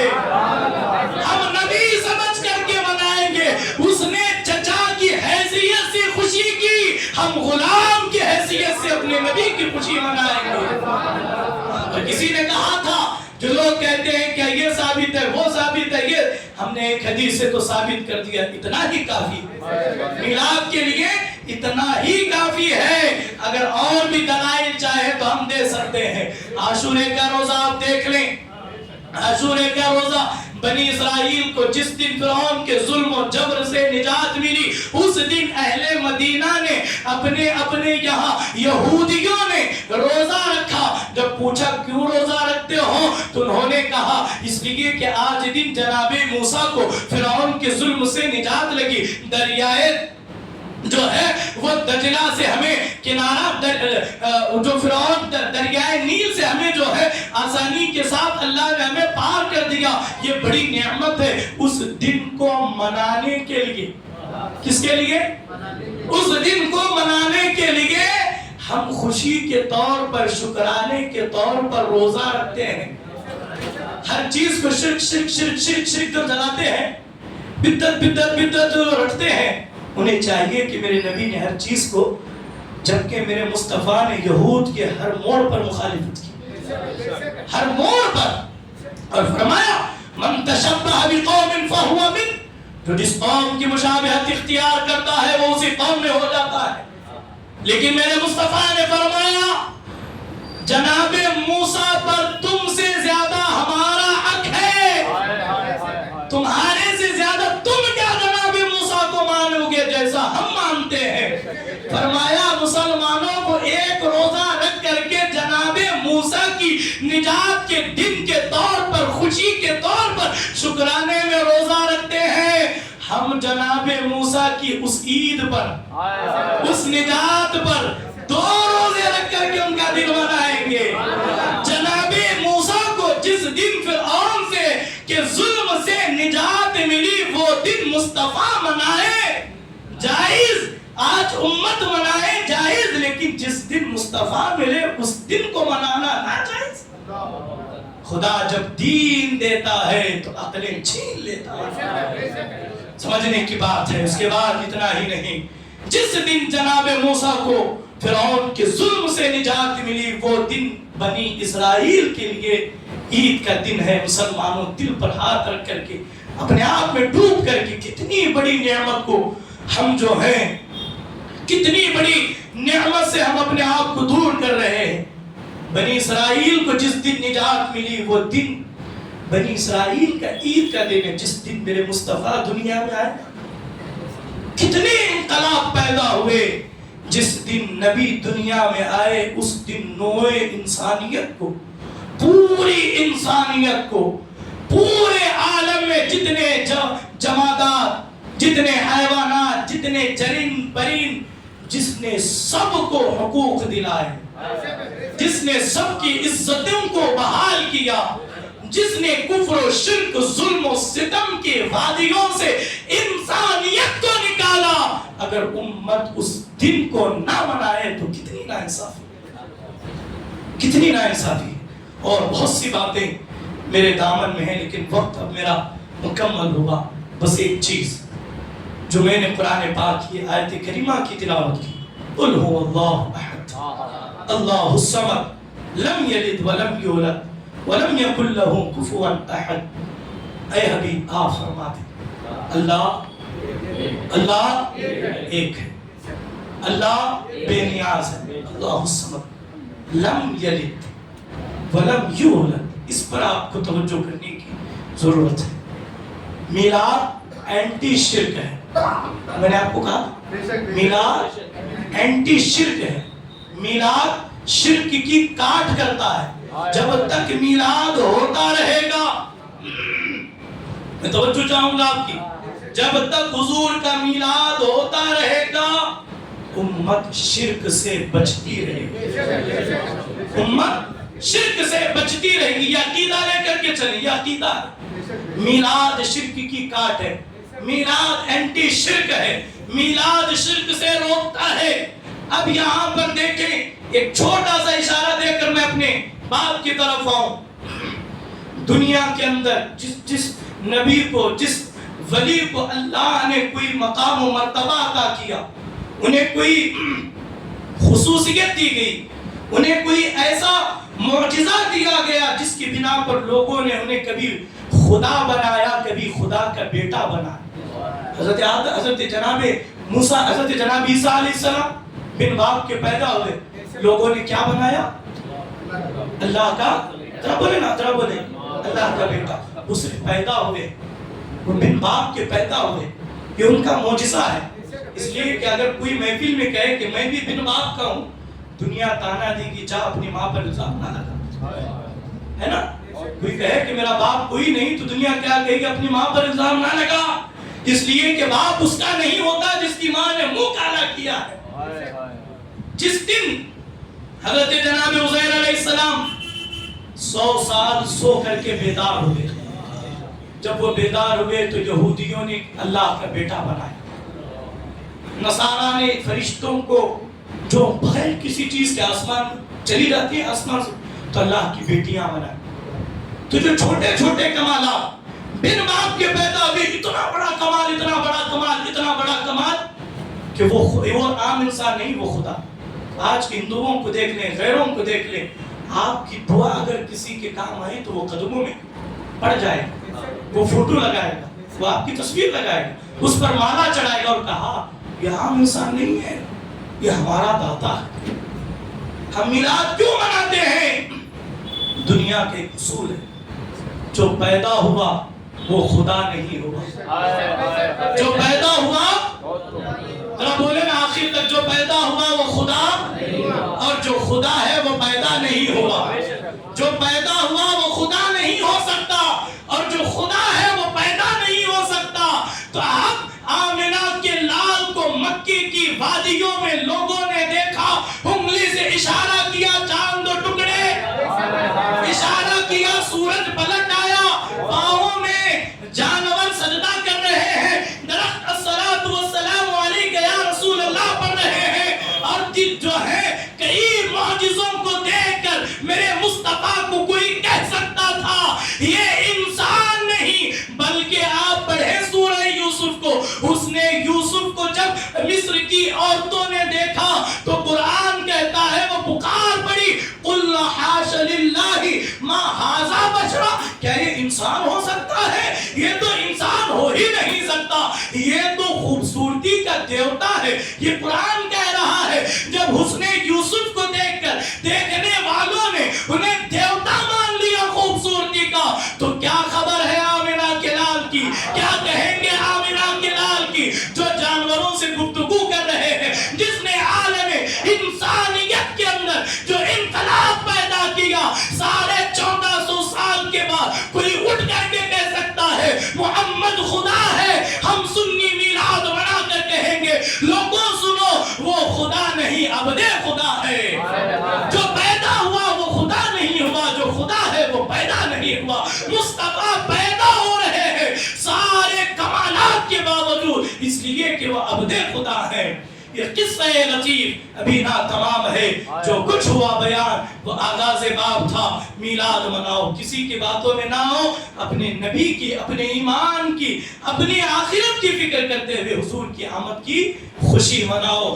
ہم نبی سمجھ کر کے منائیں گے۔ اس نے چچا کی حیثیت سے خوشی کی، ہم غلام کی حیثیت سے اپنے نبی کی خوشی منائیں گے۔ اور کسی نے کہا تھا، جو لوگ کہتے ہیں کہ یہ ثابت ہے وہ ثابت ہے، یہ ہم نے ایک حدیث سے تو ثابت کر دیا، اتنا ہی کافی ہے میلاد کے لیے، اتنا ہی کافی ہے۔ اگر اور بھی دلائل چاہے تو ہم دے سکتے ہیں۔ عاشورے کا روزہ آپ دیکھ لیں، عاشورے کا روزہ بنی اسرائیل کو جس دن فرعون کے ظلم و جبر سے نجات ملی، اس دن اہل مدینہ نے اپنے یہاں یہودیوں نے روزہ رکھا۔ جب پوچھا کیوں روزہ رکھتے ہو تو انہوں نے کہا اس لیے کہ آج دن جناب موسیٰ کو فرعون کے ظلم سے نجات لگی، دریائے جو ہے وہ دجلہ سے ہمیں کنارہ، جو فرعون دریائے نیل سے ہمیں جو ہے آسانی کے ساتھ اللہ نے ہمیں پار کر دیا، یہ بڑی نعمت ہے۔ اس دن کو منانے کے لیے، کس کے لیے؟ اس دن کو منانے کے لیے ہم خوشی کے طور پر، شکرانے کے طور پر روزہ رکھتے ہیں۔ ہر چیز کو شرک شرک شرک شرک شرک جو جلاتے ہیں، بدعت بدعت بدعت جو رکھتے ہیں، انہیں چاہیے کہ میرے نبی نے ہر چیز کو، جبکہ میرے مصطفیٰ نے یہود کے ہر موڑ پر مخالفت کی، ہر موڑ پر، اور فرمایا من تشبہ بقوم فہو من، جو جس قوم کی مشابہت اختیار کرتا ہے وہ اسی قوم میں ہو جاتا ہے۔ لیکن میرے مصطفیٰ نے فرمایا جناب موسیٰ پر تم سے زیادہ ہمارا حق ہے، تمہارے سے زیادہ تم کیا جناب موسیٰ کو مانو گے جیسا ہم مانتے ہیں۔ فرمایا مسلمانوں کو ایک روزہ رکھ کر کے جناب موسیٰ کی نجات کے دن کے طور پر، خوشی کے طور پر، شکرانے میں روزہ رکھتے ہیں۔ ہم جناب موسیٰ کی اس عید پر، اس نجات پر 2 روزے رکھ کر کے ان کا دن منائیں گے۔ جناب موسیٰ کو جس دن فرعون سے کہ ظلم سے نجات ملی، وہ دن مصطفیٰ منائے جائز، آج امت منائے جائز، لیکن جس دن مصطفیٰ ملے اس دن کو منانا ناجائز۔ خدا جب دین دیتا ہے تو عقلیں چھین لیتا ہے، سمجھنے کی بات ہے۔ اس کے بعد اتنا ہی نہیں، جس دن جناب موسیٰ کو فرعون کے ظلم سے نجات ملی، وہ دن بنی اسرائیل کے لیے عید کا دن ہے۔ مسلمانوں دل پر ہاتھ رکھ کر کے، اپنے آپ میں ڈوب کر کے، کتنی بڑی نعمت کو ہم جو ہیں، کتنی بڑی نعمت سے ہم اپنے آپ کو دور کر رہے ہیں۔ بنی اسرائیل کو جس دن نجات ملی، وہ دن بنی اسرائیل کا عید کا دن ہے، جس دن میرے مصطفیٰ دنیا میں آئے۔ کتنے انقلاب پیدا ہوئے جس دن نبی دنیا میں آئے۔ اس دن نوع انسانیت کو، پوری انسانیت کو، پورے عالم میں جتنے جمادات، جتنے حیوانات، جتنے چرند پرند، جس نے سب کو حقوق دلائے، جس نے سب کی عزتوں کو بحال کیا، جس نے کفر و شرک، ظلم و ستم کی وادیوں سے انسانیت کو نکالا، اگر امت اس دن کو نہ منائے تو کتنی ناانصافی، کتنی ناانصافی۔ اور بہت سی باتیں میرے دامن میں ہیں، لیکن وقت اب میرا مکمل ہوا۔ بس ایک چیز جو میں نے قرآن پاک کی آیت کریمہ کی تلاوت کی، قل هو اللہ احد اللہ الصمد لم یلد ولم یولد وَلَمْ يَكُنْ لَهُ كُفُوًا أَحَدٌ۔ اے حبیب آپ فرما دیں، اللہ ایک ہے، اللہ بے نیاز ہے، اللہ الصمد لم یلد ولم یولد۔ اس پر آپ کو توجہ کرنے کی ضرورت ہے۔ میلاد اینٹی شرک ہے، میں نے آپ کو کہا میلاد اینٹی شرک ہے، میلاد شرک کی کاٹ کرتا ہے۔ جب تک میلاد ہوتا رہے گا، میں توجہ چاہوں گا آپ کی، جب تک حضور کا میلاد ہوتا رہے گا امت شرک سے بچتی رہے گی، امت شرک سے بچتی رہے گی. یہ عقیدہ لے کر کے چلی. یہ عقیدہ میلاد شرک کی کاٹ ہے. میلاد اینٹی شرک ہے. میلاد شرک سے روکتا ہے. اب یہاں پر دیکھیں ایک چھوٹا سا اشارہ دے کر میں اپنے باپ کی طرف آؤں. دنیا کے اندر جس نبی کو, جس ولی کو اللہ نے کوئی مقام و مرتبہ عطا کیا, انہیں کوئی خصوصیت دی گئی, انہیں کوئی ایسا معجزہ دیا گیا جس کی بنا پر لوگوں نے انہیں کبھی خدا بنایا, کبھی خدا کا بیٹا بنایا. حضرت جناب موسیٰ, حضرت جناب عیسیٰ علیہ السلام بن باپ کے پیدا ہوئے, لوگوں نے کیا بنایا؟ اللہ کا, ذرا بولے نا, ذرا بولے, اللہ کا بیٹا. وہ صرف پیدا ہوئے, وہ بن باپ کے پیدا ہوئے, یہ ان کا معجزہ ہے. اس لیے کہ اگر کوئی محفل میں کہے کہ میں بھی بن باپ کا ہوں, دنیا تانا دے گی, جا اپنی ماں پر الزام نہ لگا, ہے نا. کوئی کہے کہ میرا باپ کوئی نہیں تو دنیا کیا کہے گی, اپنی ماں پر الزام نہ لگا. اس لیے کہ باپ اس کا نہیں ہوتا جس کی ماں نے منہ کالا کیا ہے. جس دن حضرت جناب عزیر علیہ السلام 100 سال سو کر کے بیدار ہوئے, جب وہ بیدار ہوئے تو یہودیوں نے اللہ کا بیٹا بنایا. نصارہ نے فرشتوں کو جو بغیر کسی چیز کے آسمان چلی جاتی ہیں آسمان سے, تو اللہ کی بیٹیاں بنائی. تو جو چھوٹے چھوٹے کمالات بن باپ کے پیدا ہوئے, اتنا بڑا کمال, اتنا بڑا کمال, اتنا بڑا کمال کہ وہ عام انسان نہیں, وہ خدا. آج کے ہندوؤں کو دیکھ لیں, غیروں کو دیکھ لیں, آپ کی دعا اگر کسی کے کام آئے تو وہ قدموں میں پڑ جائے گا, وہ فوٹو لگائے گا, وہ آپ کی تصویر لگائے گا, اس پر مالا چڑھائے گا اور کہا یہ عام انسان نہیں ہے, یہ ہمارا داتا ہے. ہم میلاد کیوں مناتے ہیں؟ دنیا کے ایک اصول ہے, جو پیدا ہوا وہ خدا نہیں ہوا. جو پیدا ہوا, ذرا بولے نا آخر تک, جو پیدا ہوا وہ خدا, اور جو خدا ہے وہ پیدا نہیں ہوا. جو پیدا ہوا وہ خدا نہیں ہو سکتا, اور جو خدا ہے وہ پیدا نہیں ہو سکتا. تو اب آمنہ کے لال کو مکے کی وادیوں میں لوگوں نے دیکھا, انگلی سے اشارہ کیا, چاند دو ٹکڑے, اشارہ کیا, سورج پلٹ آیا, پاؤں میں جانور سجدہ کر رہے ہیں, درخت الصلاۃ والسلام علیک یا رسول اللہ پڑھ رہے ہیں. اور دل جو ہے کئی معجزوں کو دیکھ کر میرے مصطفیٰ کو کوئی کہہ سکتا تھا یہ انسان نہیں, بلکہ آپ پڑھیں سورہ یوسف کو, اس نے یوسف کو جب مصر کی عورتوں نے دیکھا تو قرآن کہتا ہے وہ پکار پڑی, قل حاش للہ ما ھذا بشرا, کیا یہ انسان ہو سکتا ہے؟ یہ تو انسان ہو ہی نہیں سکتا, یہ تو خوبصورتی کا دیوتا ہے. یہ قرآن کہہ رہا ہے. جب حسن یوسف کو دیکھ کر دیکھنے والوں نے انہیں دیوتا مان لیا خوبصورتی کا, تو کیا خبر ہے آمنہ کے لال کی, کیا کہیں گے آمنہ کے لال کی, جو جانوروں سے گفتگو کر رہے ہیں, جس نے عالم انسانیت کے اندر جو انقلاب پیدا کیا. 1450 سال کے بعد کوئی اٹھ کر کے کہہ سکتا ہے محمد خدا ہے, ہم سنی میلاد بنا کر کہیں گے لوگوں سنو وہ خدا نہیں عبد خدا ہے. جو پیدا ہوا وہ خدا نہیں ہوا, جو خدا ہے وہ پیدا نہیں ہوا. مصطفیٰ پیدا ہو رہے ہیں سارے کمالات کے باوجود, اس لیے کہ وہ عبد خدا ہے. یہ قصہ لطیف ابھی نہ تمام ہے, جو کچھ ہوا بیان وہ آغاز باب تھا. میلاد مناؤ, کسی کی باتوں میں نہ ہو, اپنے نبی کی, اپنے ایمان کی, اپنی آخرت کی فکر کرتے ہوئے حضور کی آمد کی خوشی مناؤ.